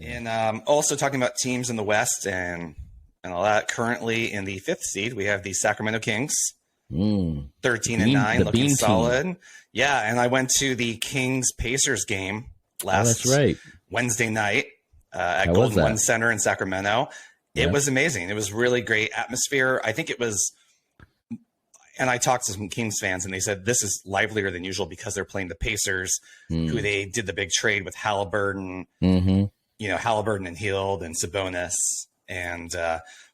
And also talking about teams in the West and all that. Currently in the 5th seed, we have the Sacramento Kings, 13-9, looking solid. Team. Yeah, and I went to the Kings Pacers game last Wednesday night at Golden One Center in Sacramento. It was amazing. It was really great atmosphere. I think it was. And I talked to some Kings fans, and they said this is livelier than usual because they're playing the Pacers, who they did the big trade with Halliburton, Halliburton and Hield and Sabonis. And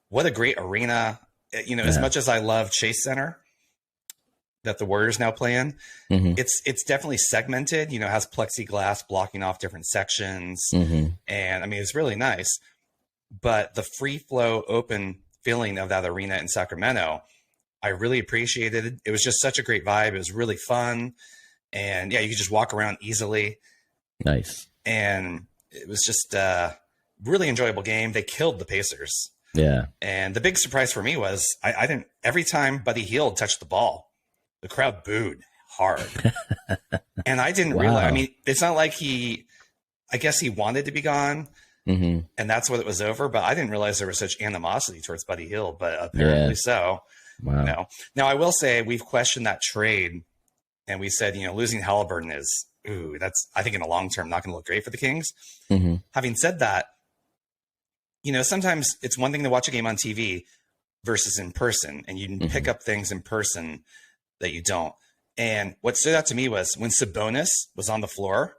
what a great arena. As much as I love Chase Center that the Warriors now play in, it's definitely segmented, has plexiglass blocking off different sections. And I mean, it's really nice. But the free flow, open feeling of that arena in Sacramento, I really appreciated it. It was just such a great vibe. It was really fun. And yeah, you could just walk around easily. Nice. And it was just a really enjoyable game. They killed the Pacers. Yeah. And the big surprise for me was I didn't, every time Buddy Hield touched the ball, the crowd booed hard. And I didn't realize, I mean, it's not like I guess he wanted to be gone. And that's what it was over. But I didn't realize there was such animosity towards Buddy Hield, but apparently so. Wow. Now I will say we've questioned that trade, and we said, losing Halliburton is, that's, I think in the long term, not going to look great for the Kings. Having said that, sometimes it's one thing to watch a game on TV versus in person, and you can pick up things in person that you don't. And what stood out to me was when Sabonis was on the floor,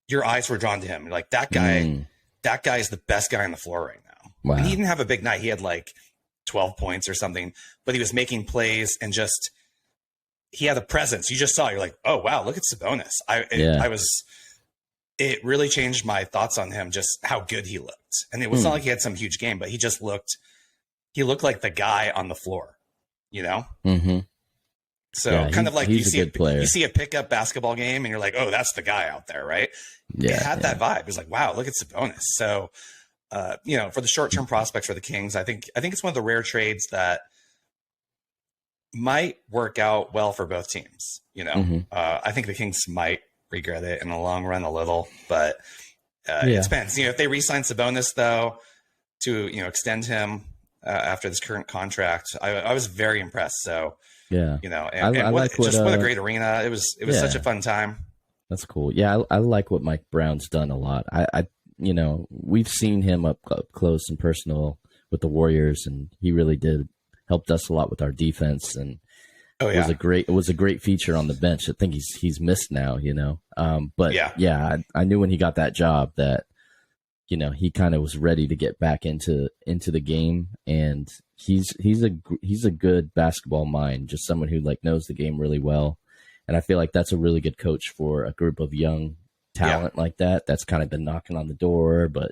your eyes were drawn to him. You're like, that guy is the best guy on the floor right now. Wow. And he didn't have a big night. He had like 12 points or something, but he was making plays and just, he had a presence. You just saw, you're like, oh, wow, look at Sabonis. It really changed my thoughts on him, just how good he looked. And it was not like he had some huge game, but he looked like the guy on the floor, So kind of like you see a pickup basketball game and you're like, oh, that's the guy out there, right? Yeah, it had that vibe. It was like, wow, look at Sabonis. So, for the short-term prospects for the Kings, I think it's one of the rare trades that might work out well for both teams. I think the Kings might regret it in the long run a little, but it depends. If they re-sign Sabonis though to extend him after this current contract, I was very impressed. So what a great arena. It was such a fun time. That's cool. Yeah, I like what Mike Brown's done a lot. We've seen him up close and personal with the Warriors, and he really helped us a lot with our defense. And it was a great feature on the bench. I think he's missed now, But I knew when he got that job that, he kind of was ready to get back into the game, and he's a good basketball mind, just someone who knows the game really well. And I feel like that's a really good coach for a group of young talent like that. That's kind of been knocking on the door, but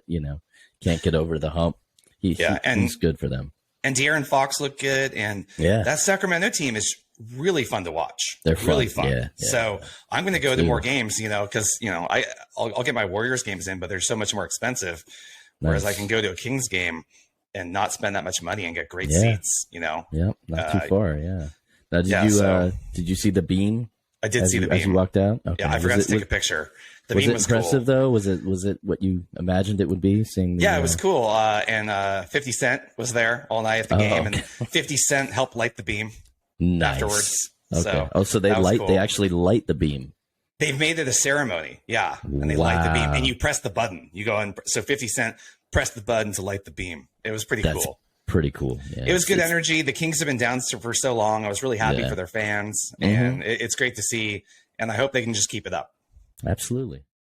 can't get over the hump. He's good for them. And De'Aaron Fox looked good, and that Sacramento team is really fun to watch. They're really fun. Yeah. So I'm going to go to more games, because I'll get my Warriors games in, but they're so much more expensive. Whereas I can go to a Kings game and not spend that much money and get great seats. Not too far. Yeah. Now, did you see the beam? I did see the beam as you walked out. Okay. Yeah, I forgot to take a picture. The beam was impressive cool. though. Was it what you imagined it would be? Seeing it was cool. And 50 Cent was there all night at the game, and 50 Cent helped light the beam afterwards. Okay. So cool. They actually light the beam. They've made it a ceremony. Yeah, and they light the beam, and you press the button. You go and so 50 Cent pressed the button to light the beam. It was pretty cool. Pretty cool. Yeah, it was good energy. The Kings have been down for so long. I was really happy for their fans, and it's great to see. And I hope they can just keep it up. Absolutely.